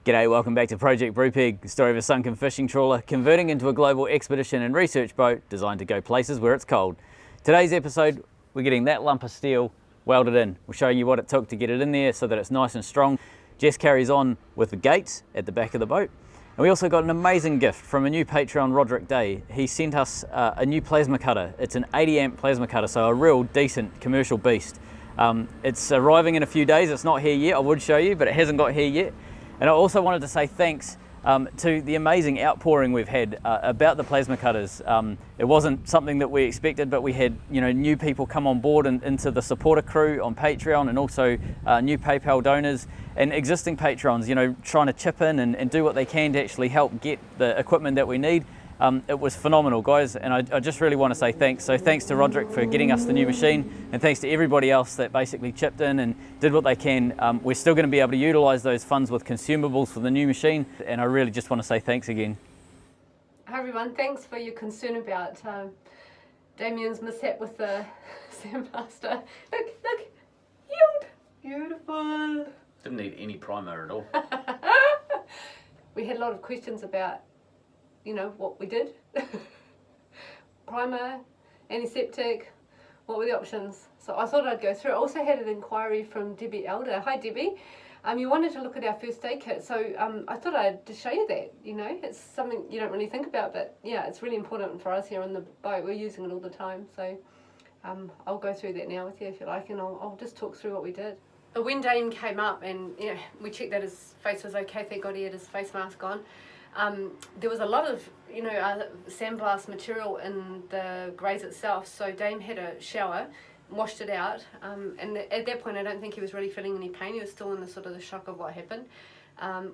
G'day, welcome back to Project Brupeg, the story of a sunken fishing trawler converting into a global expedition and research boat designed to go places where it's cold. Today's episode, we're getting that lump of steel welded in. We'll show you what it took to get it in there so that it's nice and strong. Jess carries on with the gates at the back of the boat. And we also got an amazing gift from a new Patreon, Roderick Day. He sent us a new plasma cutter. It's an 80 amp plasma cutter, so a real decent commercial beast. It's arriving in a few days. It's not here yet, I would show you, but it hasn't got here yet. And I also wanted to say thanks to the amazing outpouring we've had about the plasma cutters. It wasn't something that we expected, but we had new people come on board and into the supporter crew on Patreon, and also new PayPal donors and existing patrons, trying to chip in and do what they can to actually help get the equipment that we need. It was phenomenal, guys, and I just really want to say thanks. So thanks to Roderick for getting us the new machine, and thanks to everybody else that basically chipped in and did what they can. We're still going to be able to utilise those funds with consumables for the new machine, and I really just want to say thanks again. Hi everyone, thanks for your concern about Damien's mishap with the sandblaster. Look, healed, beautiful. Didn't need any primer at all. We had a lot of questions about what we did. Primer, antiseptic, what were the options? So I thought I'd go through. I also had an inquiry from Debbie Elder. Hi Debbie. You wanted to look at our first aid kit, so I thought I'd just show you that. It's something you don't really think about, but yeah, it's really important for us here on the boat. We're using it all the time, so I'll go through that now with you if you like, and I'll just talk through what we did. When Dame came up and we checked that his face was okay, thank God he had his face mask on. There was a lot of sandblast material in the graze itself, so Dame had a shower, washed it out, and at that point I don't think he was really feeling any pain. He was still in the sort of the shock of what happened.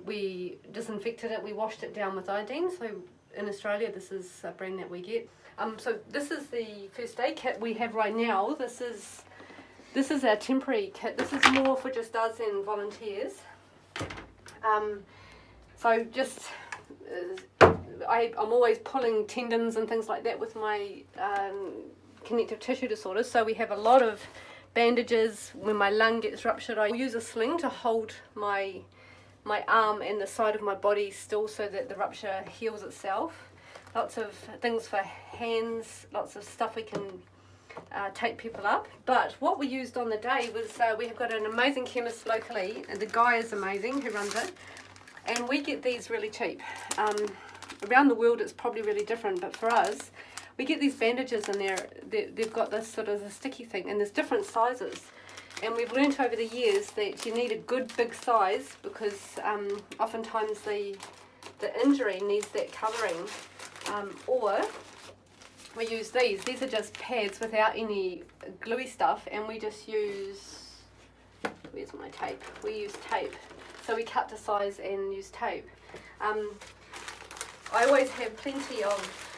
We disinfected it, we washed it down with iodine, so in Australia this is a brand that we get. So this is the first aid kit we have right now. This is our temporary kit. This is more for just us and volunteers. So just I'm always pulling tendons and things like that with my connective tissue disorders, so we have a lot of bandages. When my lung gets ruptured, I use a sling to hold my arm and the side of my body still so that the rupture heals itself. Lots of things for hands, lots of stuff we can tape people up. But what we used on the day was we have got an amazing chemist locally, and the guy is amazing who runs it, and we get these really cheap. Around the world it's probably really different, but for us we get these bandages in there. They've got this sort of a sticky thing, and there's different sizes, and we've learnt over the years that you need a good big size because oftentimes the injury needs that covering, or we use these are just pads without any gluey stuff, and we just use, where's my tape? We use tape, so we cut to size and use tape. I always have plenty of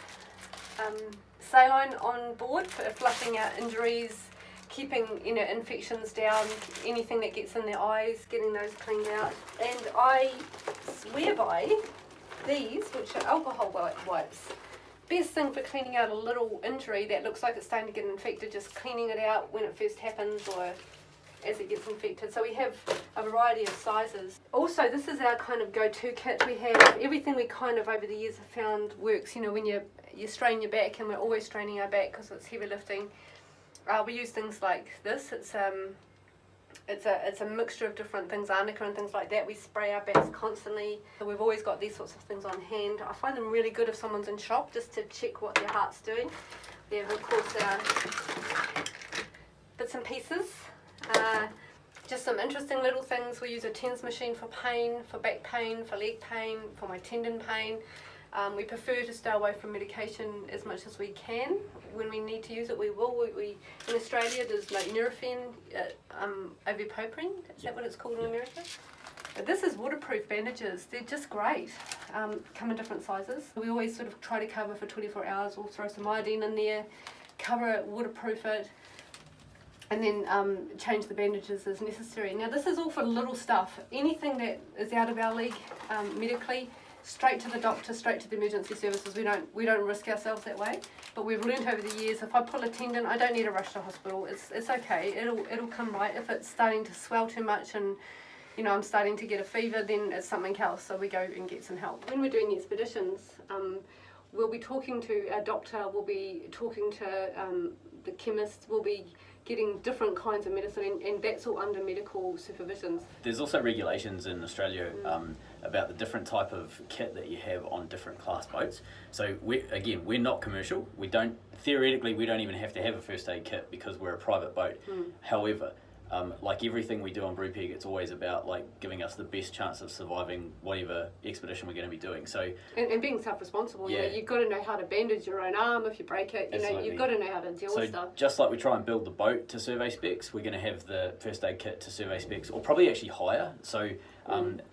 saline on board for flushing out injuries, keeping infections down, anything that gets in the eyes, getting those cleaned out. And I swear by these, which are alcohol wipes. Best thing for cleaning out a little injury that looks like it's starting to get infected, just cleaning it out when it first happens or as it gets infected. So we have a variety of sizes. Also, this is our kind of go-to kit. We have everything we kind of over the years have found works. When you strain your back, and we're always straining our back because it's heavy lifting. We use things like this. It's a mixture of different things, arnica and things like that. We spray our backs constantly. So we've always got these sorts of things on hand. I find them really good if someone's in shock, just to check what their heart's doing. We have, of course, our bits and pieces. Just some interesting little things. We use a TENS machine for pain, for back pain, for leg pain, for my tendon pain. We prefer to stay away from medication as much as we can. When we need to use it, we will. In Australia, there's like Nurofen, ibuprofen. Is that what it's called in America? But this is waterproof bandages. They're just great. Come in different sizes. We always sort of try to cover for 24 hours. We'll throw some iodine in there, cover it, waterproof it, and then change the bandages as necessary. Now this is all for little stuff. Anything that is out of our league medically, straight to the doctor, straight to the emergency services. We don't risk ourselves that way. But we've learned over the years, if I pull a tendon, I don't need to rush to hospital. It's okay. It'll come right. If it's starting to swell too much and you know, I'm starting to get a fever, then it's something else, so we go and get some help. When we're doing the expeditions, we'll be talking to our doctor, we'll be talking to the chemist, we'll be getting different kinds of medicine, and that's all under medical supervision. There's also regulations in Australia about the different type of kit that you have on different class boats. So we're not commercial. Theoretically, we don't even have to have a first aid kit because we're a private boat. However, like everything we do on Brupeg, it's always about like giving us the best chance of surviving whatever expedition we're going to be doing. So and being self-responsible. You know, you've got to know how to bandage your own arm if you break it. You know, you've got to know how to deal with stuff. Just like we try and build the boat to survey specs, we're going to have the first aid kit to survey specs, or probably actually higher. So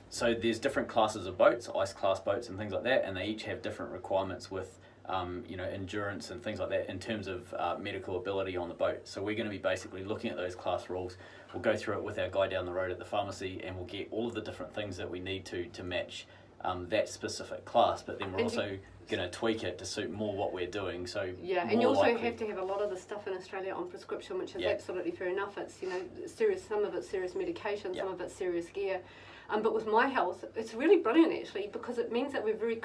so there's different classes of boats, ice class boats and things like that, and they each have different requirements with you know, endurance and things like that in terms of medical ability on the boat. So we're going to be basically looking at those class rules. We'll go through it with our guy down the road at the pharmacy, and we'll get all of the different things that we need to match that specific class. But then we're also going to tweak it to suit more what we're doing. So and you also have to have a lot of the stuff in Australia on prescription, which is absolutely fair enough. It's, you know, serious. Some of it's serious medication, some of it's serious gear. But with my health, it's really brilliant actually, because it means that we're very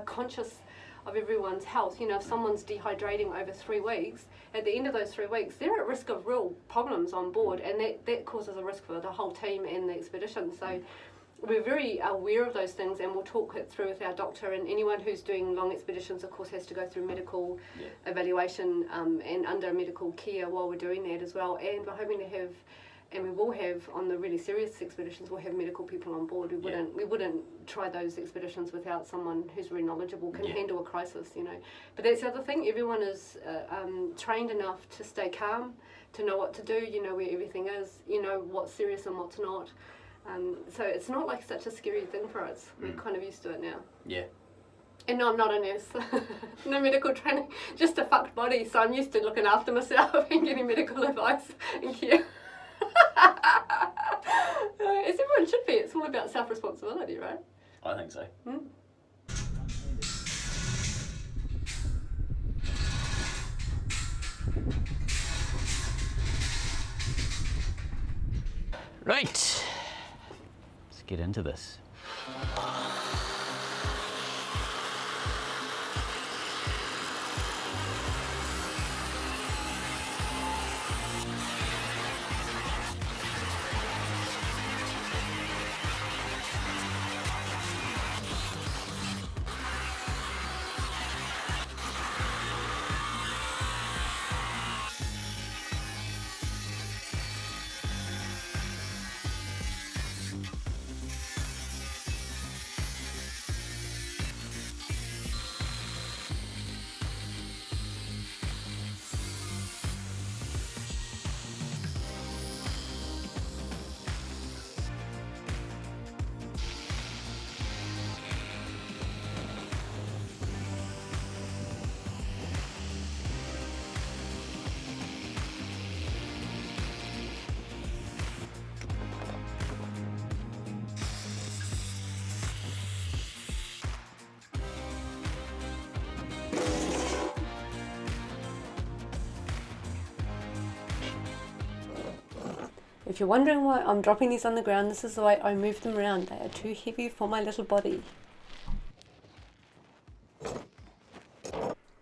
conscious of everyone's health. You know, if someone's dehydrating over 3 weeks, at the end of those 3 weeks, they're at risk of real problems on board, and that causes a risk for the whole team and the expedition. So we're very aware of those things, and we'll talk it through with our doctor, and anyone who's doing long expeditions, of course, has to go through medical evaluation and under medical care while we're doing that as well. And we're hoping to have, and we will have, on the really serious expeditions, we'll have medical people on board. We wouldn't try those expeditions without someone who's very knowledgeable, can handle a crisis, you know. But that's the other thing, everyone is trained enough to stay calm, to know what to do, you know where everything is, you know what's serious and what's not. So it's not like such a scary thing for us. We're kind of used to it now. Yeah. And no, I'm not a nurse. No medical training, just a fucked body, so I'm used to looking after myself and getting medical advice and care. As everyone should be. It's all about self-responsibility, right? I think so. Right, let's get into this. If you're wondering why I'm dropping these on the ground, this is the way I move them around. They are too heavy for my little body.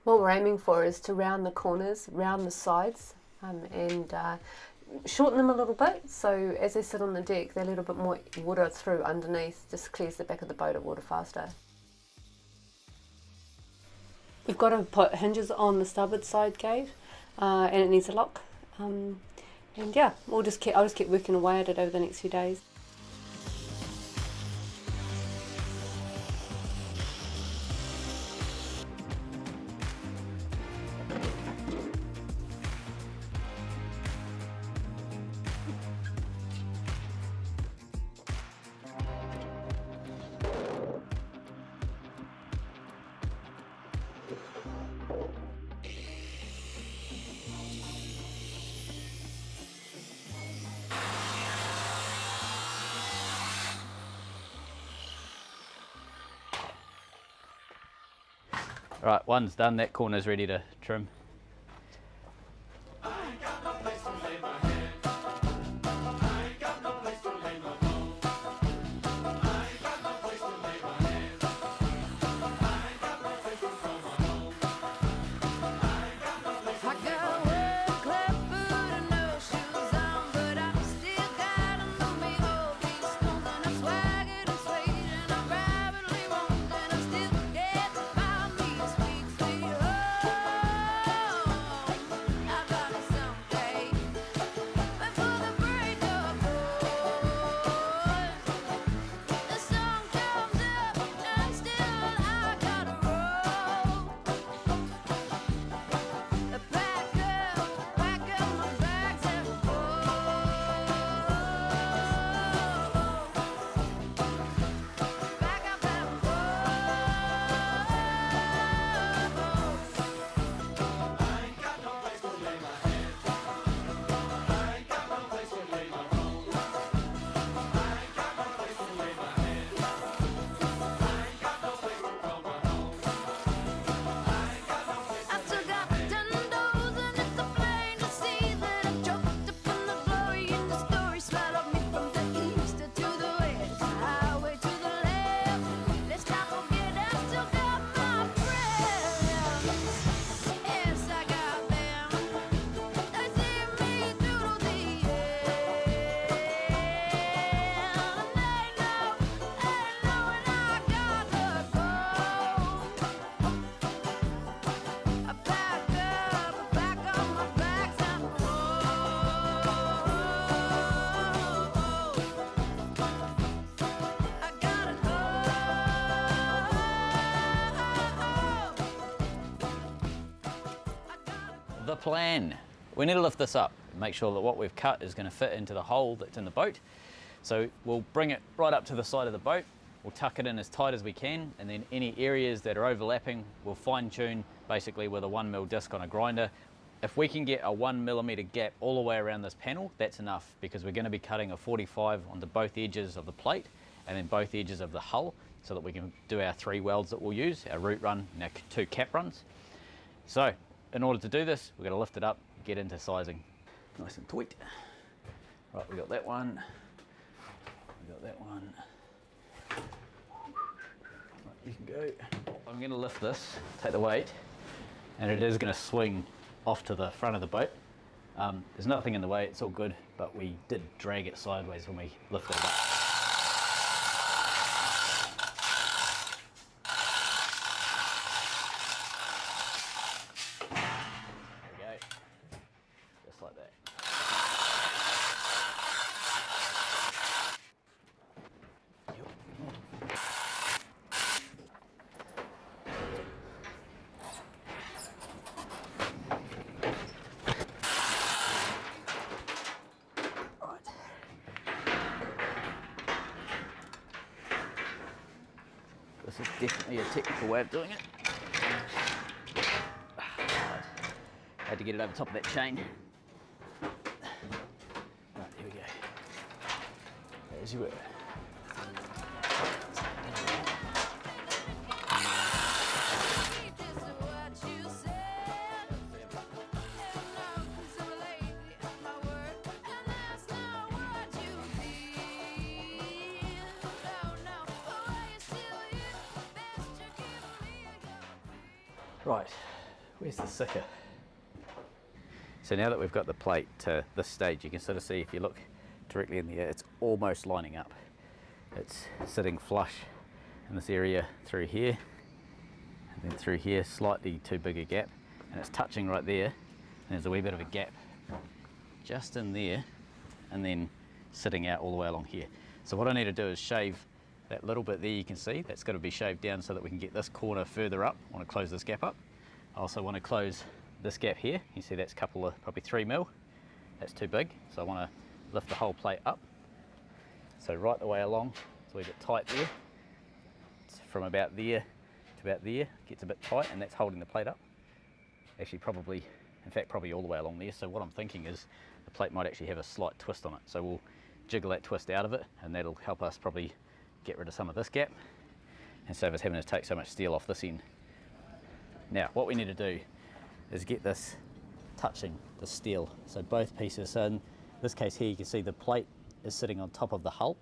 What we're aiming for is to round the corners, round the sides, and shorten them a little bit, so as they sit on the deck, they let a bit more water through underneath, just clears the back of the boat of water faster. We've got to put hinges on the starboard side gate, and it needs a lock. And yeah, I'll just keep working away at it over the next few days. Right, one's done, that corner's ready to trim. the plan. We need to lift this up and make sure that what we've cut is going to fit into the hole that's in the boat. So we'll bring it right up to the side of the boat, we'll tuck it in as tight as we can, and then any areas that are overlapping we'll fine tune basically with a 1mm disc on a grinder. If we can get a 1mm gap all the way around this panel, that's enough, because we're going to be cutting a 45 onto both edges of the plate and then both edges of the hull, so that we can do our 3 welds that we'll use, our root run and our 2 cap runs. So in order to do this, we're going to lift it up, get into sizing. Nice and tight. Right, we got that one. We got that one. Right, you can go. I'm going to lift this, take the weight, and it is going to swing off to the front of the boat. There's nothing in the way, it's all good, but we did drag it sideways when we lifted it up. There we go, just like that. This is definitely a technical way of doing it. Had to get it over top of that chain. Right, here we go. There's your work. Right, where's the sicker? So now that we've got the plate to this stage, you can sort of see, if you look directly in the air, it's almost lining up. It's sitting flush in this area through here, and then through here, slightly too big a gap, and it's touching right there, and there's a wee bit of a gap just in there, and then sitting out all the way along here. So what I need to do is shave that little bit there, you can see, that's got to be shaved down so that we can get this corner further up. I want to close this gap up. I also want to close this gap here. You see that's a couple of, probably 3mm. That's too big, so I want to lift the whole plate up. So right the way along, it's a wee bit tight there. It's from about there to about there, gets a bit tight, and that's holding the plate up. Actually probably, in fact probably all the way along there. So what I'm thinking is the plate might actually have a slight twist on it. So we'll jiggle that twist out of it, and that'll help us probably get rid of some of this gap and save us having to take so much steel off this end. Now what we need to do is get this touching the steel, so both pieces. So in this case here, you can see the plate is sitting on top of the hull,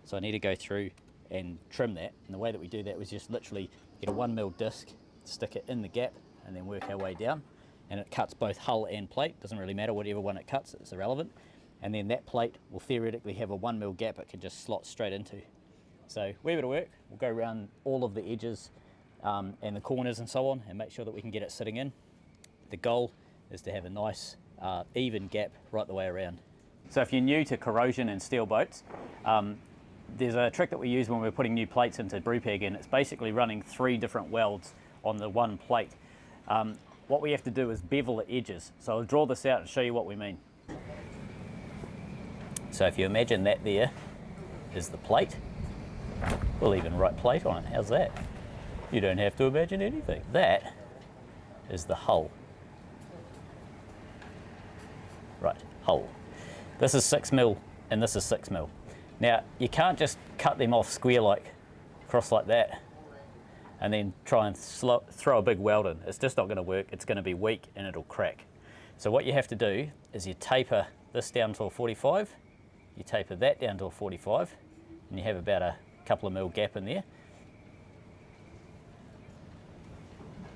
so I need to go through and trim that, and the way that we do that was just literally get a 1mm disc, stick it in the gap, and then work our way down, and it cuts both hull and plate. Doesn't really matter whichever one it cuts, it's irrelevant. And then that plate will theoretically have a 1mm gap it can just slot straight into. So wee bit of work, we'll go around all of the edges and the corners and so on, and make sure that we can get it sitting in. The goal is to have a nice even gap right the way around. So if you're new to corrosion and steel boats, there's a trick that we use when we're putting new plates into Brupeg, and it's basically running 3 different welds on the one plate. What we have to do is bevel the edges. So I'll draw this out and show you what we mean. So if you imagine that there is the plate, we'll even write plate on it. How's that? You don't have to imagine anything. That is the hull. Right, hull. This is 6mm and this is 6mm. Now you can't just cut them off square like across like that and then try and throw a big weld in. It's just not going to work. It's going to be weak and it'll crack. So what you have to do is you taper this down to a 45, you taper that down to a 45, and you have about a couple of mil gap in there.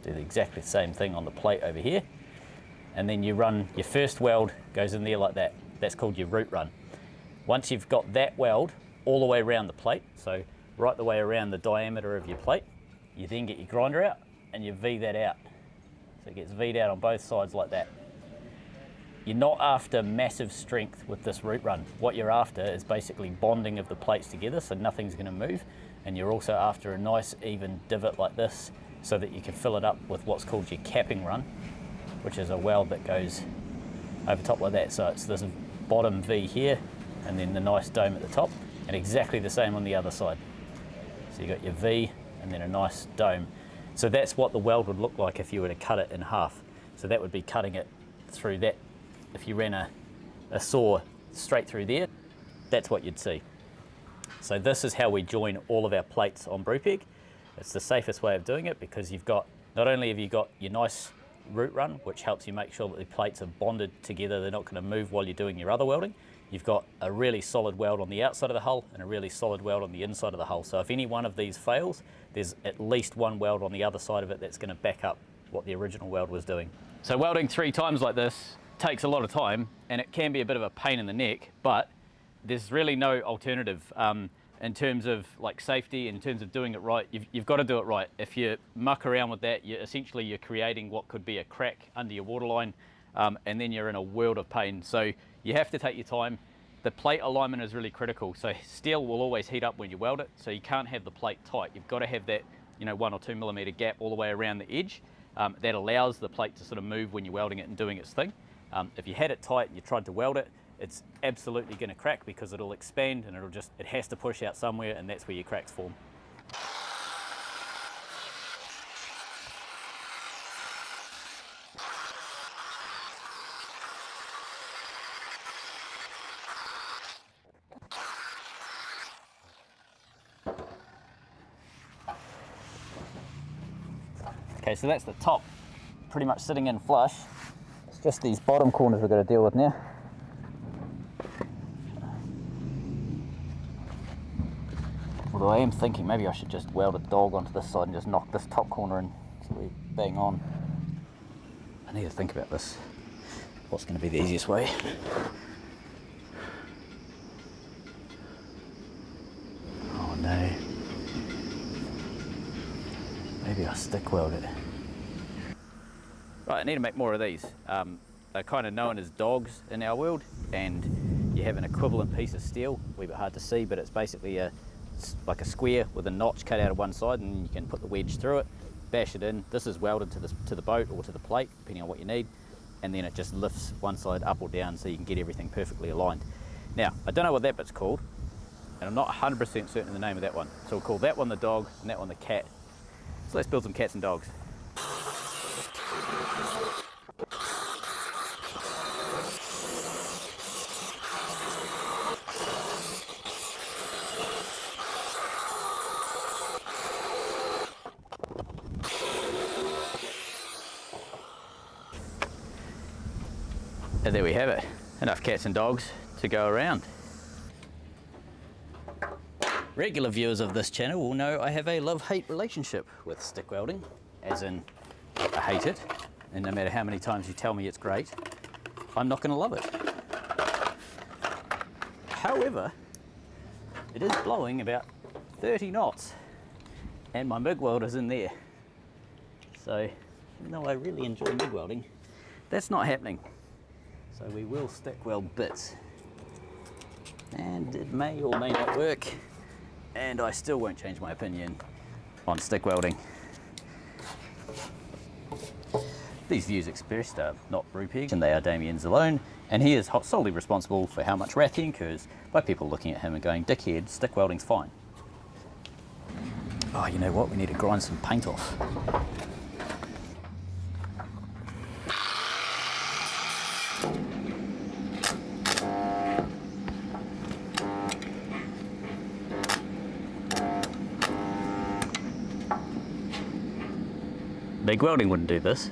Do exactly the same thing on the plate over here, and then you run your first weld goes in there like that. That's called your root run. Once you've got that weld all the way around the plate, so right the way around the diameter of your plate, you then get your grinder out and you V that out. So it gets V'd out on both sides like that. You're not after massive strength with this root run. What you're after is basically bonding of the plates together so nothing's going to move, and you're also after a nice even divot like this so that you can fill it up with what's called your capping run which is a weld that goes over top like that. So it's this bottom V here, and then the nice dome at the top, and exactly the same on the other side. So you got your V and then a nice dome. So that's what the weld would look like if you were to cut it in half. So that would be cutting it through that. If you ran a saw straight through there, that's what you'd see. So this is how we join all of our plates on Brupeg. It's the safest way of doing it, because you've got, not only have you got your nice root run, which helps you make sure that the plates are bonded together, they're not going to move while you're doing your other welding. You've got a really solid weld on the outside of the hull and a really solid weld on the inside of the hull. So if any one of these fails, there's at least one weld on the other side of it that's going to back up what the original weld was doing. So welding 3 times like this takes a lot of time, and it can be a bit of a pain in the neck, but there's really no alternative in terms of like safety, in terms of doing it right. You've got to do it right. If you muck around with that, you're creating what could be a crack under your waterline, and then you're in a world of pain. So you have to take your time. The plate alignment is really critical. So steel will always heat up when you weld it, so you can't have the plate tight. You've got to have that 1 or 2 millimeter gap all the way around the edge. That allows the plate to sort of move when you're welding it and doing its thing. If you had it tight and you tried to weld it, it's absolutely going to crack, because it'll expand and it has to push out somewhere, and that's where your cracks form. Okay, so that's the top pretty much sitting in flush. It's just these bottom corners we've got to deal with now. Although I am thinking maybe I should just weld a dog onto this side and just knock this top corner in so we bang on. I need to think about this. What's going to be the easiest way? Oh no. Maybe I'll stick weld it. Right, I need to make more of these. They're kind of known as dogs in our world, and you have an equivalent piece of steel, a wee bit hard to see, but it's basically like a square with a notch cut out of one side, and you can put the wedge through it, bash it in. This is welded to the boat or to the plate, depending on what you need, and then it just lifts one side up or down so you can get everything perfectly aligned. Now, I don't know what that bit's called, and I'm not 100% certain of the name of that one. So we'll call that one the dog and that one the cat. So let's build some cats and dogs. And there we have it, enough cats and dogs to go around. Regular viewers of this channel will know I have a love-hate relationship with stick welding, as in I hate it, and no matter how many times you tell me it's great, I'm not going to love it. However, it is blowing about 30 knots, and my MIG welder's in there. So, even though I really enjoy MIG welding, that's not happening. So we will stick weld bits, and it may or may not work, and I still won't change my opinion on stick welding. These views expressed are not Brupeg, and they are Damien's alone, and he is solely responsible for how much wrath he incurs by people looking at him and going, "Dickhead, stick welding's fine." Oh, you know what? We need to grind some paint off. MIG welding wouldn't do this.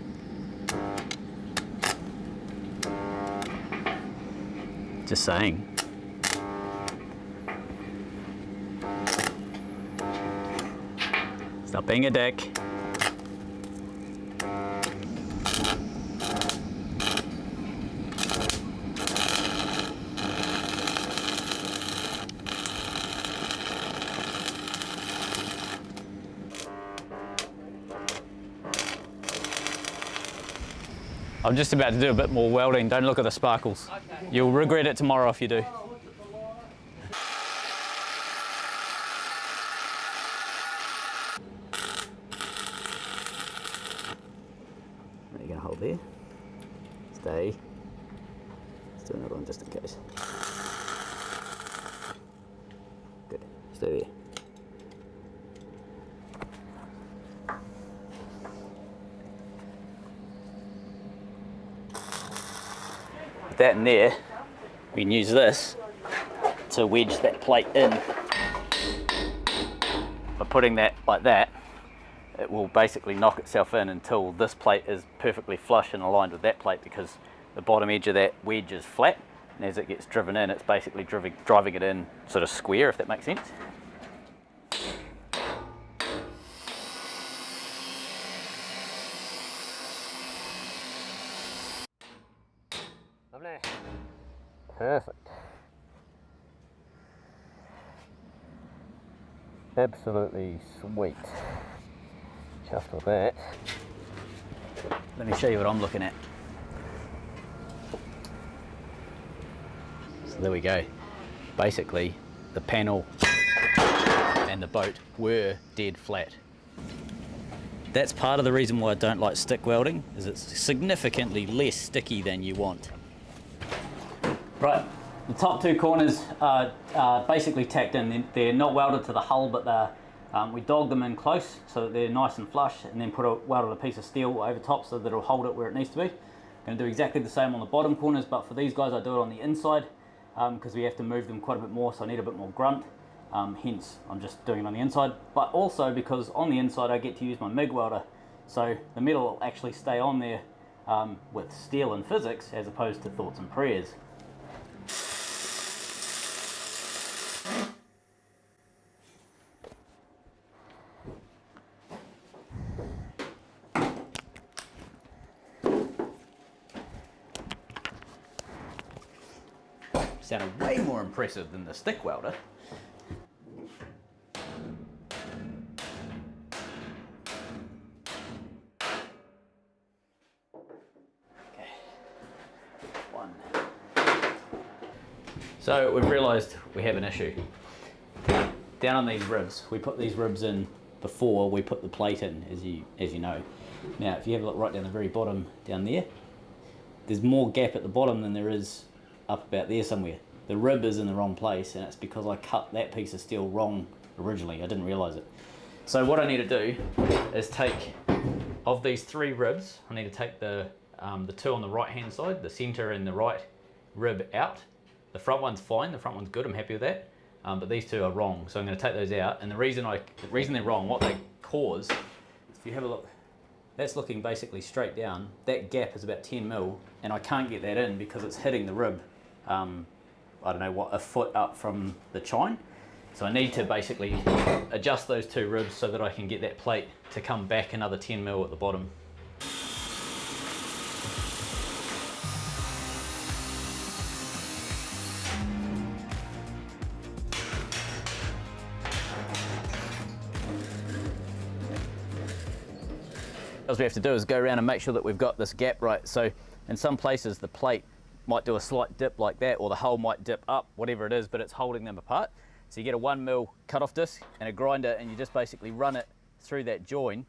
Just saying. Stop being a dick. I'm just about to do a bit more welding. Don't look at the sparkles. Okay. You'll regret it tomorrow if you do. There you go, hold there. stay. Let's do another one just in case. Good, stay there. With that in there, we can use this to wedge that plate in. By putting that like that, it will basically knock itself in until this plate is perfectly flush and aligned with that plate, because the bottom edge of that wedge is flat, and as it gets driven in, it's basically driving it in sort of square, if that makes sense. Lovely. Perfect. Absolutely sweet. Chuffed with that. Let me show you what I'm looking at. So there we go. Basically, the panel and the boat were dead flat. That's part of the reason why I don't like stick welding, is it's significantly less sticky than you want. Right, the top two corners are basically tacked in. They're not welded to the hull, but we dogged them in close so that they're nice and flush, and then welded a piece of steel over top so that it'll hold it where it needs to be. I'm going to do exactly the same on the bottom corners, but for these guys I do it on the inside because we have to move them quite a bit more, so I need a bit more grunt. Hence, I'm just doing it on the inside, but also because on the inside I get to use my MIG welder, so the metal will actually stay on there with steel and physics as opposed to thoughts and prayers. Sounded way more impressive than the stick welder. Okay. One. So we've realised we have an issue. Down on these ribs, we put these ribs in before we put the plate in, as you know. Now, if you have a look right down the very bottom down there, there's more gap at the bottom than there is up about there somewhere. The rib is in the wrong place, and it's because I cut that piece of steel wrong originally. I didn't realise it. So what I need to do is take, of these three ribs, I need to take the two on the right hand side, the centre and the right rib out. The front one's fine, the front one's good, I'm happy with that. But these two are wrong, so I'm going to take those out. And the reason they're wrong, what they cause, if you have a look, that's looking basically straight down. That gap is about 10 mil, and I can't get that in because it's hitting the rib. I don't know what, a foot up from the chine. So I need to basically adjust those two ribs so that I can get that plate to come back another 10 mil at the bottom. What we have to do is go around and make sure that we've got this gap right. So in some places the plate might do a slight dip like that, or the hull might dip up, whatever it is, but it's holding them apart. So you get a 1 mil cut-off disc and a grinder, and you just basically run it through that join.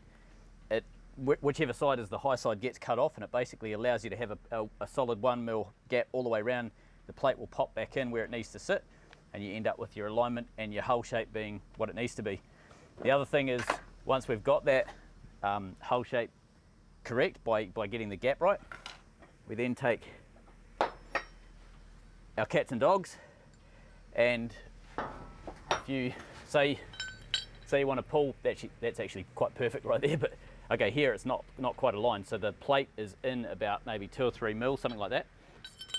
Whichever side is the high side gets cut off, and it basically allows you to have a solid 1 mil gap all the way around. The plate will pop back in where it needs to sit, and you end up with your alignment and your hull shape being what it needs to be. The other thing is, once we've got that hull shape correct by getting the gap right, we then take our cats and dogs, and if you say you want to pull, that's actually quite perfect right there, but okay, here it's not quite aligned, so the plate is in about maybe 2 or 3 mil, something like that.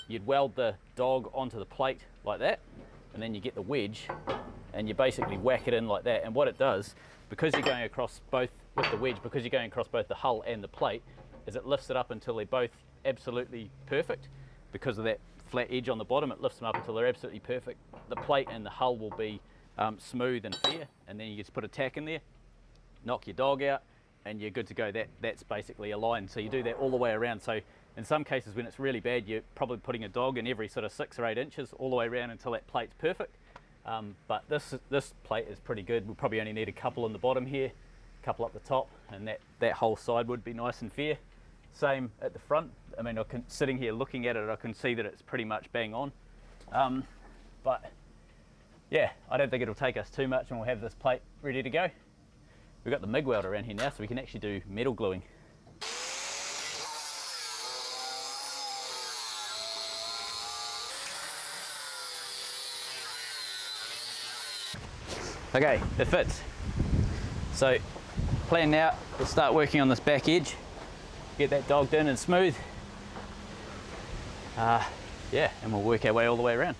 You'd weld the dog onto the plate like that, and then you get the wedge and you basically whack it in like that, and what it does, because you're going across both with the wedge, because you're going across both the hull and the plate, is it lifts it up until they're both absolutely perfect. Because of that flat edge on the bottom, it lifts them up until they're absolutely perfect. The plate and the hull will be smooth and fair, and then you just put a tack in there, knock your dog out, and you're good to go. That's basically aligned. So you do that all the way around. So in some cases when it's really bad, you're probably putting a dog in every sort of 6 or 8 inches all the way around until that plate's perfect. But this plate is pretty good. We'll probably only need a couple on the bottom here, a couple up the top, and that whole side would be nice and fair. Same at the front. I mean, sitting here looking at it, I can see that it's pretty much bang on. But yeah, I don't think it'll take us too much, and we'll have this plate ready to go. We've got the MIG welder around here now, so we can actually do metal gluing. Okay, it fits. So, plan now, we'll start working on this back edge, get that dogged in and smooth. Yeah, and we'll work our way all the way around.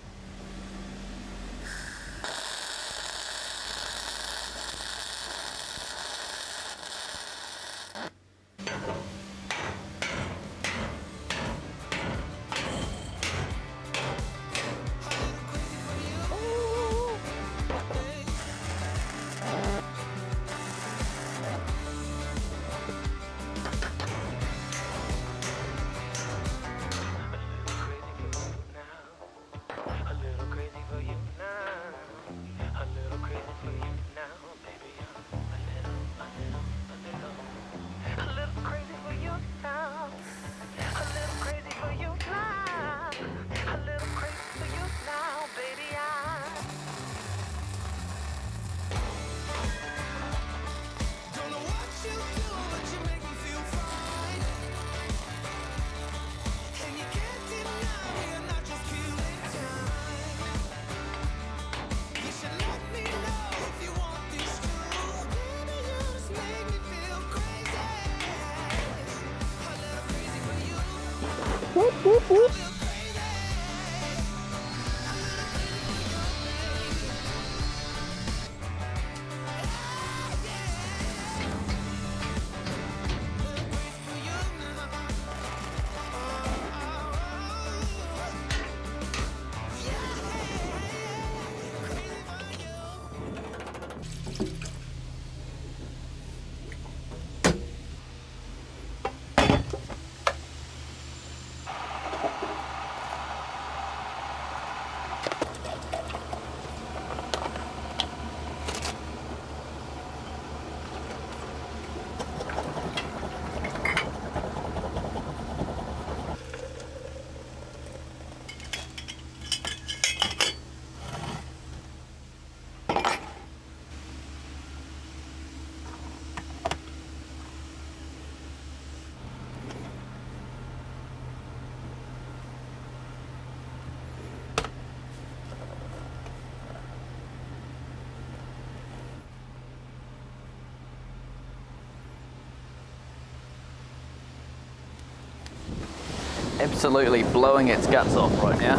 Absolutely blowing its guts off right now.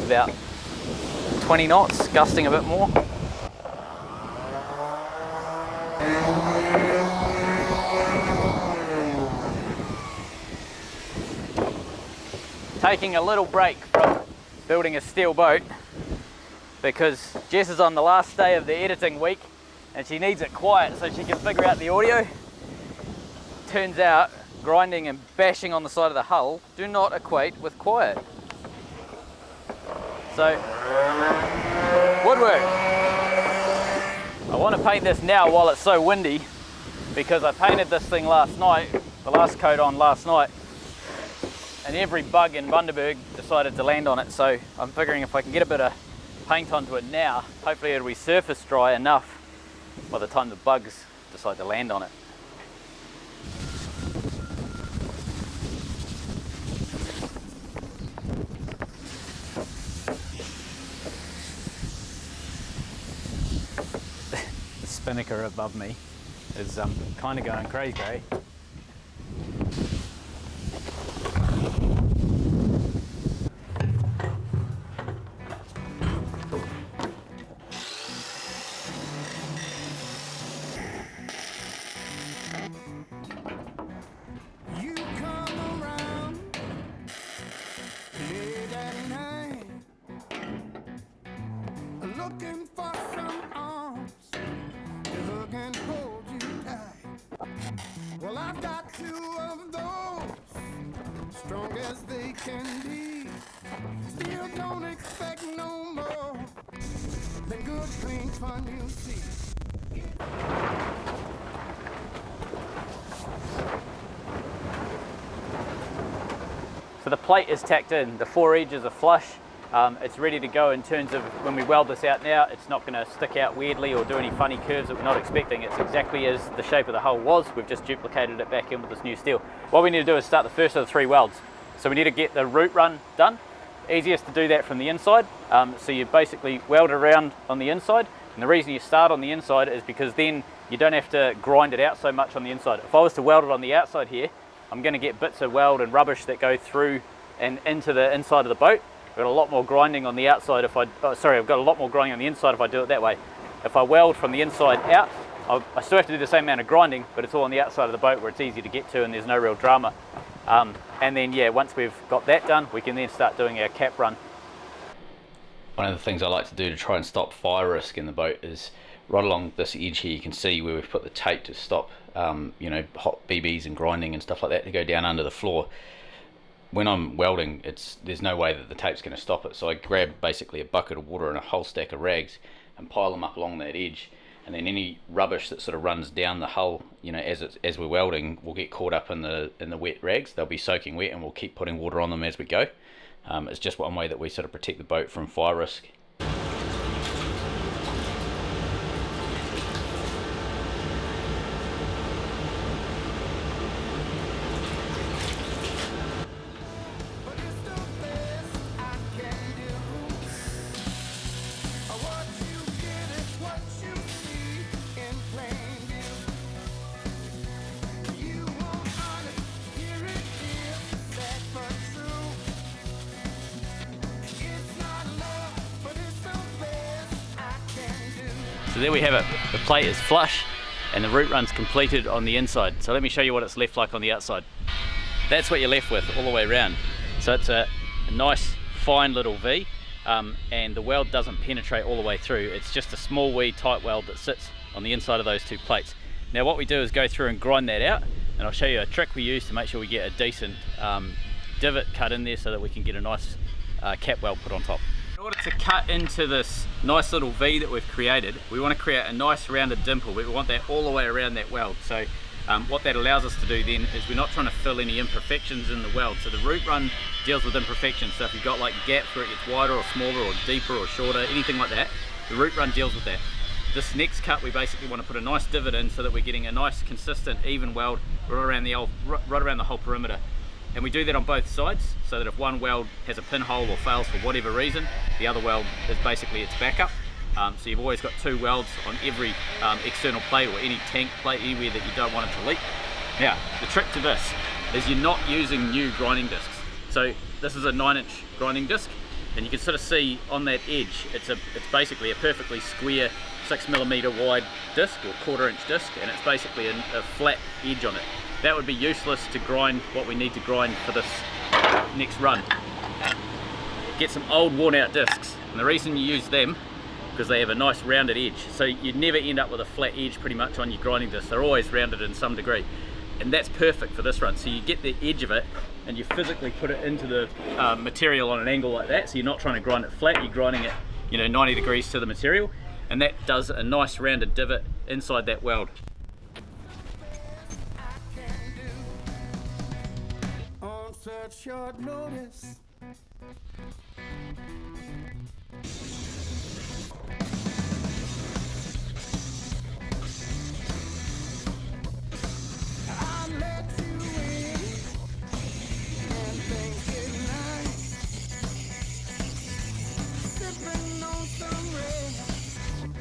About 20 knots, gusting a bit more. Taking a little break from building a steel boat because Jess is on the last day of the editing week and she needs it quiet so she can figure out the audio. Turns out grinding and bashing on the side of the hull do not equate with quiet. So, woodwork. I want to paint this now while it's so windy because I painted this thing last night, the last coat on last night, and every bug in Bundaberg decided to land on it, so I'm figuring if I can get a bit of paint onto it now, hopefully it'll be surface dry enough by the time the bugs decide to land on it. The spinnaker above me is kind of going crazy, eh? Well, So the plate is tacked in, the 4 edges are flush. It's ready to go in terms of when we weld this out now, it's not going to stick out weirdly or do any funny curves that we're not expecting. It's exactly as the shape of the hull was. We've just duplicated it back in with this new steel. What we need to do is start the first of the 3 welds. So we need to get the root run done. Easiest to do that from the inside. So you basically weld it around on the inside. And the reason you start on the inside is because then you don't have to grind it out so much on the inside. If I was to weld it on the outside here, I'm going to get bits of weld and rubbish that go through and into the inside of the boat. I've got a lot more grinding on the outside if I've got a lot more grinding on the inside if I do it that way. If I weld from the inside out, I still have to do the same amount of grinding, but it's all on the outside of the boat where it's easy to get to and there's no real drama. And then yeah, once we've got that done, we can then start doing our cap run. One of the things I like to do to try and stop fire risk in the boat is right along this edge here, you can see where we've put the tape to stop you know, hot BBs and grinding and stuff like that to go down under the floor. When I'm welding, there's no way that the tape's going to stop it, so I grab basically a bucket of water and a whole stack of rags and pile them up along that edge, and then any rubbish that sort of runs down the hull, you know, as we're welding, will get caught up in the wet rags. They'll be soaking wet, and we'll keep putting water on them as we go. It's just one way that we sort of protect the boat from fire risk. So there we have it, the plate is flush and the root run's completed on the inside. So let me show you what it's left like on the outside. That's what you're left with all the way around. So it's a nice fine little V, and the weld doesn't penetrate all the way through. It's just a small wee tight weld that sits on the inside of those 2 plates. Now what we do is go through and grind that out, and I'll show you a trick we use to make sure we get a decent divot cut in there so that we can get a nice cap weld put on top. In order to cut into this nice little V that we've created, we want to create a nice rounded dimple. We want that all the way around that weld. So what that allows us to do then is we're not trying to fill any imperfections in the weld. So the root run deals with imperfections. So if you've got like gaps where it gets wider or smaller or deeper or shorter, anything like that, the root run deals with that. This next cut, we basically want to put a nice divot in so that we're getting a nice consistent even weld right around the whole perimeter. And we do that on both sides so that if one weld has a pinhole or fails for whatever reason, the other weld is basically its backup. So you've always got 2 welds on every external plate or any tank plate, anywhere that you don't want it to leak. Now, the trick to this is you're not using new grinding discs. So this is a 9-inch grinding disc, and you can sort of see on that edge, it's basically a perfectly square 6mm wide disc or 1/4-inch disc, and it's basically a flat edge on it. That would be useless to grind what we need to grind for this next run. Get some old worn out discs, and the reason you use them because they have a nice rounded edge, so you'd never end up with a flat edge pretty much on your grinding disc. They're always rounded in some degree, and that's perfect for this run. So you get the edge of it and you physically put it into the material on an angle like that, so you're not trying to grind it flat, you're grinding it, you know, 90 degrees to the material, and that does a nice rounded divot inside that weld. Such short notice. I let you in, and things get nice. Sipping on some red,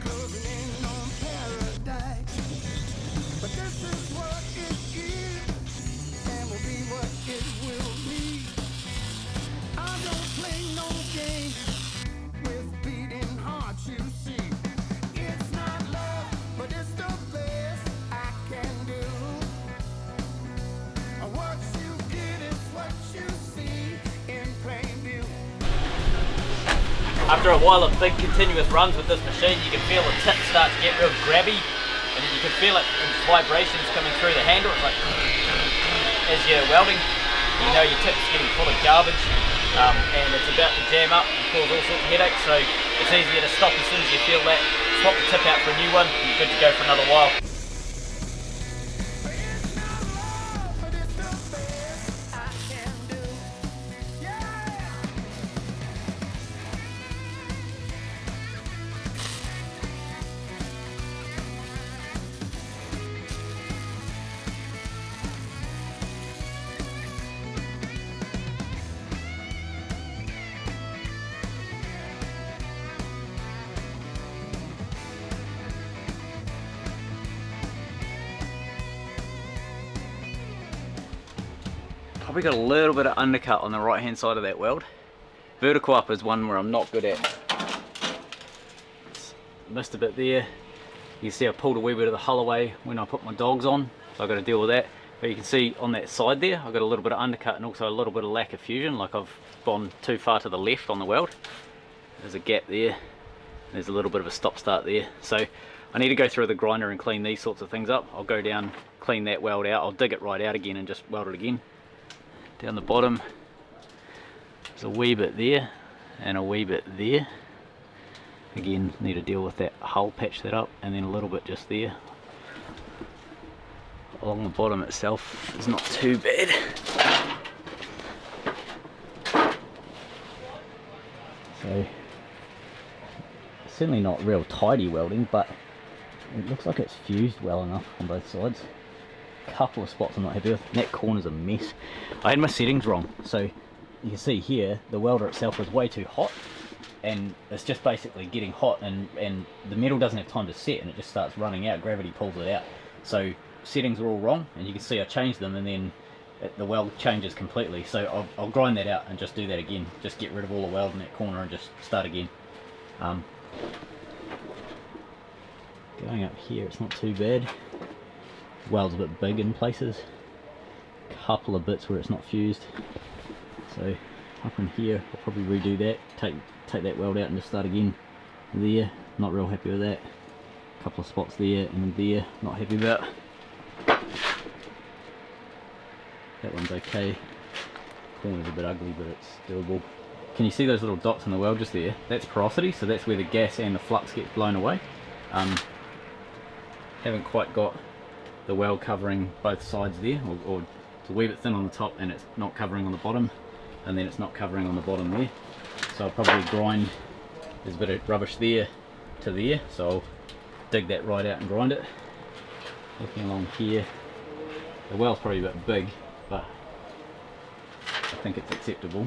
closing in on paradise. But this is what it is, and will be what it will be. I don't play no game with beating hearts, you see. It's not love, but it's the best I can do. What you get is what you see in plain view. After a while of big continuous runs with this machine, you can feel the tip start to get real grabby, and then you can feel it in vibrations coming through the handle. It's like as you're welding, you know your tip's getting full of garbage, and it's about to jam up and cause all sorts of headaches, so it's easier to stop as soon as you feel that. Swap the tip out for a new one, and you're good to go for another while. It's not love, but it's the best I can do. Probably got a little bit of undercut on the right hand side of that weld. Vertical up is one where I'm not good at. Missed a bit there. You can see I pulled a wee bit of the hull away when I put my dogs on, so I've got to deal with that. But you can see on that side there, I've got a little bit of undercut and also a little bit of lack of fusion, like I've gone too far to the left on the weld. There's a gap there, there's a little bit of a stop start there. So I need to go through the grinder and clean these sorts of things up. I'll go down, clean that weld out, I'll dig it right out again and just weld it again. Down the bottom, there's a wee bit there and a wee bit there. Again, need to deal with that hull, patch that up, and then a little bit just there. Along the bottom itself is not too bad. So, certainly not real tidy welding, but it looks like it's fused well enough on both sides. A couple of spots I'm not happy with. That corner's a mess. I had my settings wrong, so you can see here the welder itself is way too hot, and it's just basically getting hot, and the metal doesn't have time to set, and it just starts running out. Gravity pulls it out. So settings are all wrong, and you can see I changed them, and then the weld changes completely. So I'll grind that out and just do that again. Just get rid of all the weld in that corner and just start again. Going up here, it's not too bad. Weld's a bit big in places. Couple of bits where it's not fused. So up in here, I'll probably redo that. Take that weld out and just start again. There, not real happy with that. Couple of spots there and there, not happy about. That one's okay. Corner's a bit ugly, but it's doable. Can you see those little dots in the weld just there? That's porosity, so that's where the gas and the flux gets blown away. Haven't quite got the weld covering both sides there, or it's a wee bit thin on the top and it's not covering on the bottom, and then it's not covering on the bottom there. So I'll probably grind, there's a bit of rubbish there to there, so I'll dig that right out and grind it. Looking along here, the weld's probably a bit big, but I think it's acceptable.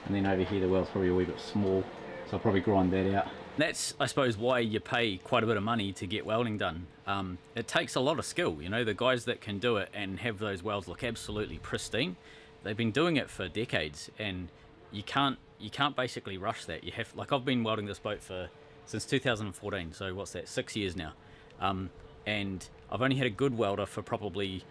And then over here the weld's probably a wee bit small, so I'll probably grind that out. That's, I suppose, why you pay quite a bit of money to get welding done. It takes a lot of skill, you know, the guys that can do it and have those welds look absolutely pristine, they've been doing it for decades, and you can't basically rush that. You have, like, I've been welding this boat since 2014, so what's that, 6 years now, and I've only had a good welder for probably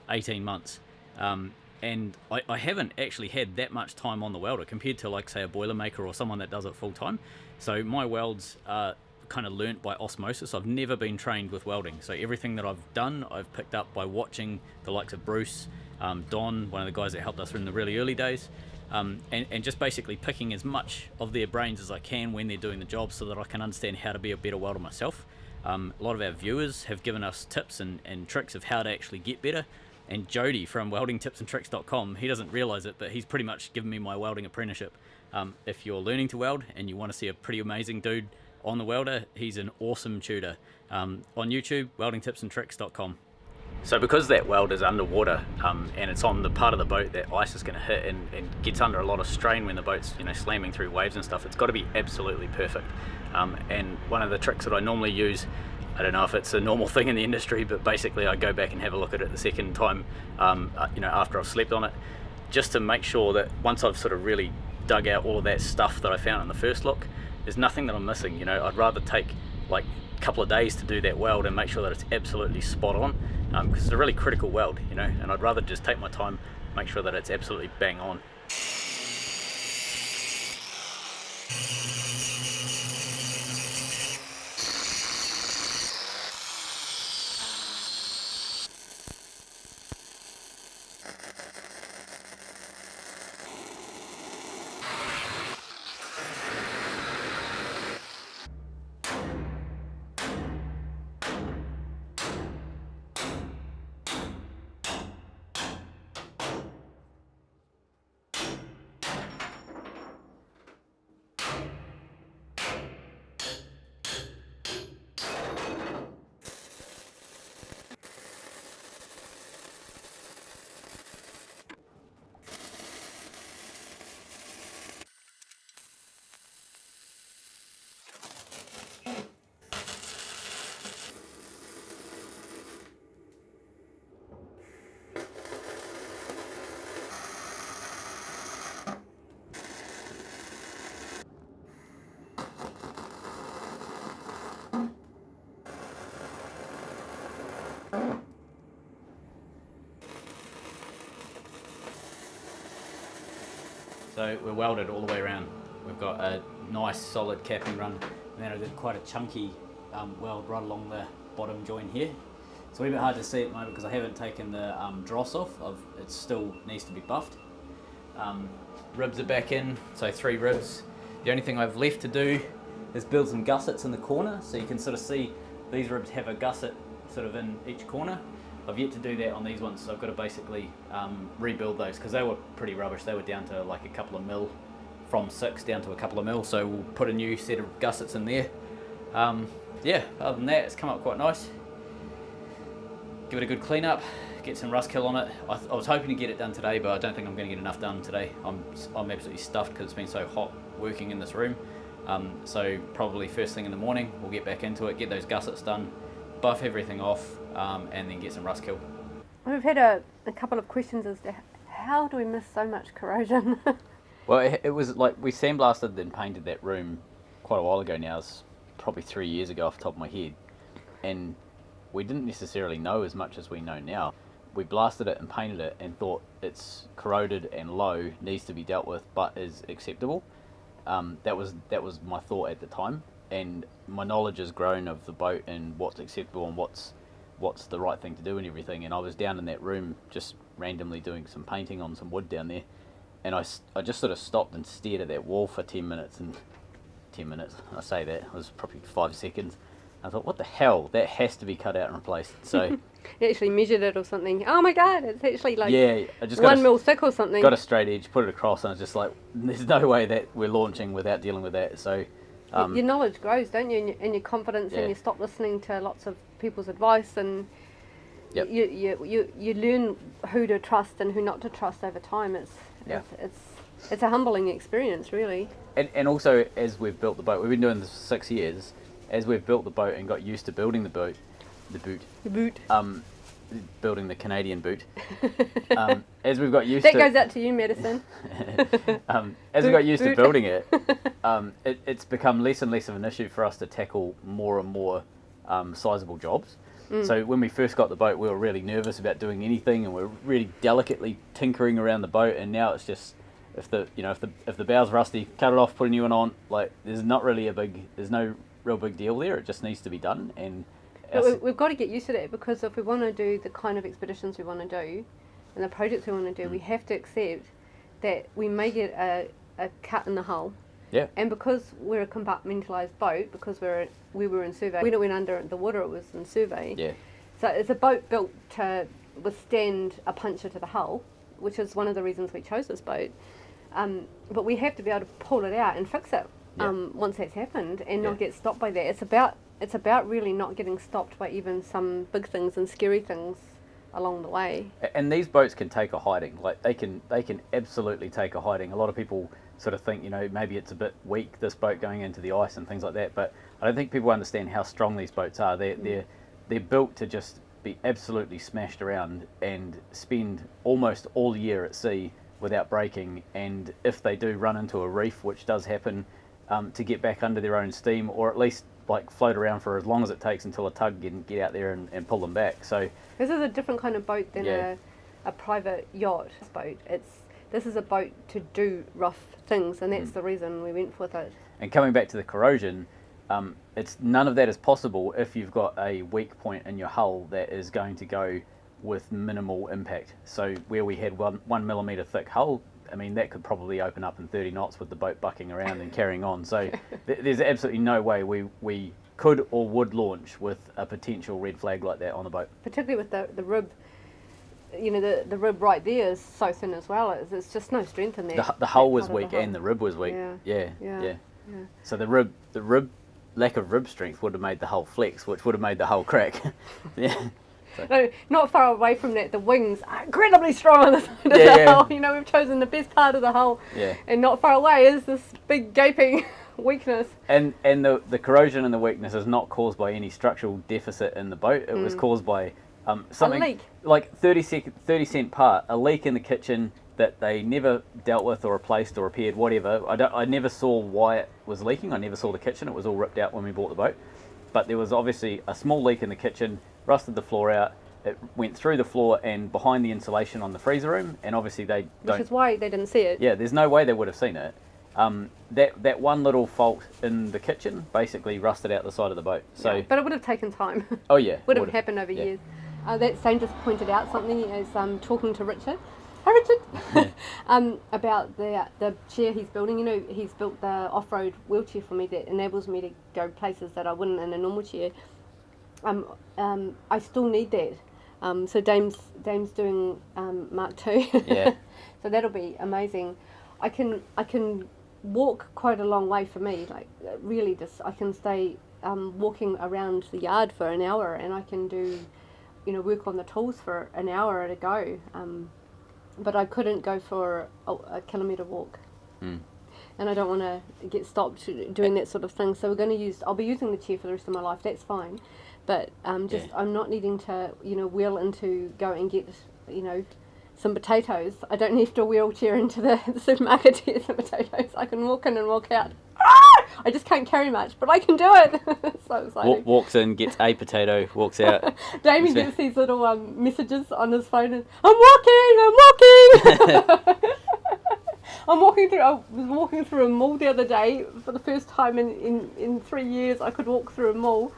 18 months, and I haven't actually had that much time on the welder compared to, like, say, a Boilermaker or someone that does it full time. So my welds are kind of learnt by osmosis. I've never been trained with welding, so everything that I've done I've picked up by watching the likes of Bruce, Don, one of the guys that helped us in the really early days, and just basically picking as much of their brains as I can when they're doing the job, so that I can understand how to be a better welder myself. A lot of our viewers have given us tips and tricks of how to actually get better, and Jody from weldingtipsandtricks.com, he doesn't realize it, but he's pretty much given me my welding apprenticeship. If you're learning to weld and you want to see a pretty amazing dude on the welder, he's an awesome tutor. On YouTube, weldingtipsandtricks.com. So because that weld is underwater, and it's on the part of the boat that ice is going to hit and gets under a lot of strain when the boat's, you know, slamming through waves and stuff, it's got to be absolutely perfect. And one of the tricks that I normally use, I don't know if it's a normal thing in the industry, but basically I go back and have a look at it the second time, you know, after I've slept on it, just to make sure that once I've sort of really dug out all of that stuff that I found in the first look, there's nothing that I'm missing. You know, I'd rather take like a couple of days to do that weld and make sure that it's absolutely spot on, because it's a really critical weld, you know, and I'd rather just take my time, make sure that it's absolutely bang on. So we're welded all the way around. We've got a nice solid capping run, and then I did quite a chunky weld right along the bottom joint here. It's a wee bit hard to see at the moment because I haven't taken the dross off. It still needs to be buffed. Ribs are back in, so 3 ribs. The only thing I've left to do is build some gussets in the corner, so you can sort of see these ribs have a gusset sort of in each corner. I've yet to do that on these ones, so I've got to basically rebuild those because they were pretty rubbish. They were down to like a couple of mil, from 6 down to a couple of mil, so we'll put a new set of gussets in there. Yeah, other than that, it's come up quite nice. Give it a good clean up, get some rust kill on it. I was hoping to get it done today, but I don't think I'm going to get enough done today. I'm absolutely stuffed because it's been so hot working in this room. So probably first thing in the morning, we'll get back into it, get those gussets done, buff everything off, and then get some rust kill. We've had a couple of questions as to how do we miss so much corrosion? Well, it was like we sandblasted and painted that room quite a while ago now. It's probably 3 years ago off the top of my head. And we didn't necessarily know as much as we know now. We blasted it and painted it and thought it's corroded and low, needs to be dealt with, but is acceptable. That was my thought at the time. And my knowledge has grown of the boat and what's acceptable and what's the right thing to do and everything. And I was down in that room just randomly doing some painting on some wood down there. And I just sort of stopped and stared at that wall for 10 minutes, and 10 minutes, I say that, it was probably 5 seconds. I thought, what the hell, that has to be cut out and replaced. So You actually measured it or something. Oh my god, it's actually like yeah, I just 1 mil thick or something. got a straight edge, put it across, and I was just like, there's no way that we're launching without dealing with that. So your knowledge grows, don't you, and your confidence, Yeah. and you stop listening to lots of people's advice, and Yep. you learn who to trust and who not to trust over time. It's a humbling experience, really. And also, as we've built the boat, we've been doing this for 6 years. As we've built the boat and got used to building the boot, building the Canadian boot. As we've got used That to goes out to you, Madison. as we got used to boot. building it, it's become less and less of an issue for us to tackle more and more sizable jobs. So when we first got the boat, we were really nervous about doing anything, and we were really delicately tinkering around the boat. And now it's just, if the bow's rusty, cut it off, put a new one on. Like there's no real big deal there. It just needs to be done. And But we've got to get used to that, because if we want to do the kind of expeditions we want to do and the projects we want to do, we have to accept that we may get a cut in the hull. Yeah. And because we're a compartmentalised boat, because we were in survey, when it went under the water, it was in survey. Yeah. So it's a boat built to withstand a puncture to the hull, which is one of the reasons we chose this boat. But we have to be able to pull it out and fix it once that's happened, and not get stopped by that. It's about really not getting stopped by even some big things and scary things along the way. And these boats can take a hiding. Like they can absolutely take a hiding. A lot of people sort of think, maybe it's a bit weak, this boat going into the ice and things like that. But I don't think people understand how strong these boats are. They're built to just be absolutely smashed around and spend almost all year at sea without breaking. And if they do run into a reef, which does happen, to get back under their own steam, or at least like float around for as long as it takes until a tug can get out there and pull them back. So this is a different kind of boat than a private yacht boat. This is a boat to do rough things, and that's the reason we went with it. And coming back to the corrosion, it's none of that is possible if you've got a weak point in your hull that is going to go with minimal impact. So where we had 1 millimeter thick hull, I mean, that could probably open up in 30 knots with the boat bucking around and carrying on. So there's absolutely no way we could or would launch with a potential red flag like that on the boat. Particularly with the rib, the rib right there is so thin as well. There's just no strength in there. The hull was weak and the rib was weak. Yeah. So the rib lack of rib strength would have made the hull flex, which would have made the hull crack. Yeah. So. No, not far away from that, the wings are incredibly strong on the side of the hull. We've chosen the best part of the hull. Yeah. And not far away is this big gaping weakness. And the corrosion and the weakness is not caused by any structural deficit in the boat. It was caused by something a leak. Like 30 cent part, a leak in the kitchen that they never dealt with or replaced or repaired, whatever. I never saw why it was leaking. I never saw the kitchen. It was all ripped out when we bought the boat. But there was obviously a small leak in the kitchen, rusted the floor out, it went through the floor and behind the insulation on the freezer room, and obviously they don't. Which is why they didn't see it. Yeah, there's no way they would have seen it. That one little fault in the kitchen basically rusted out the side of the boat. So, Yeah, but it would have taken time. oh yeah, would it have would've- happened over yeah. years. That Dame just pointed out something as talking to Richard. Hi Richard! About the chair he's building. You know, he's built the off-road wheelchair for me that enables me to go places that I wouldn't in a normal chair. I still need that. So Dame's doing Mark 2. Yeah. So that'll be amazing. I can walk quite a long way for me. Like really, just I can stay walking around the yard for an hour, and I can do, work on the tools for an hour at a go. But I couldn't go for a kilometre walk. And I don't want to get stopped doing that sort of thing. So I'll be using the chair for the rest of my life. That's fine. But Yeah. I'm not needing to, wheel go and get, some potatoes. I don't need to wheelchair into the supermarket to get some potatoes. I can walk in and walk out. I just can't carry much, but I can do it. So exciting. Walks in, gets a potato, walks out. Damien gets these little messages on his phone. And, I'm walking. I was walking through a mall the other day for the first time in 3 years. I could walk through a mall.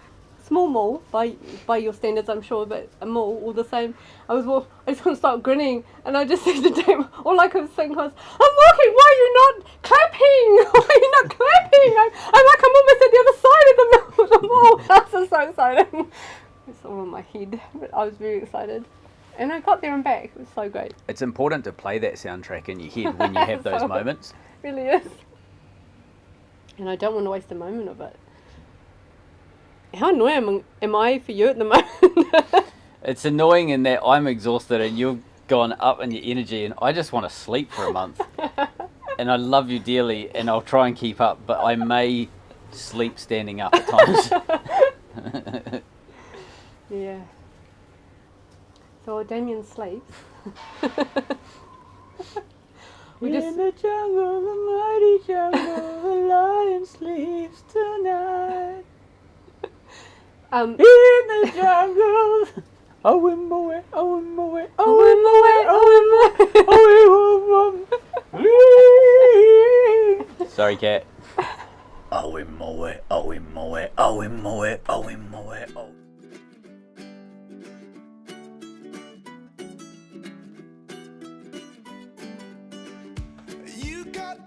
Small mall by your standards, I'm sure, but a mall all the same. I just couldn't stop grinning, and I just said to Dame, all I could think was, "I'm walking. Why are you not clapping? Why are you not clapping? I'm almost at the other side of the mall." I was so excited. It's all in my head, but I was very excited, and I got there and back. It was so great. It's important to play that soundtrack in your head when you have those So- moments. It really is, and I don't want to waste a moment of it. How annoying am I for you at the moment? It's annoying in that I'm exhausted and you've gone up in your energy, and I just want to sleep for a month. And I love you dearly, and I'll try and keep up, but I may sleep standing up at times. Yeah. So while Damien sleeps, we just In the jungle, the mighty jungle, the lion sleeps tonight. In the jungle. Oh, in my way, oh, in my way, oh, in my way, oh, in my way. Sorry, cat. Oh, in my way, oh, in my way, oh, in my way, oh, in my way, oh. You got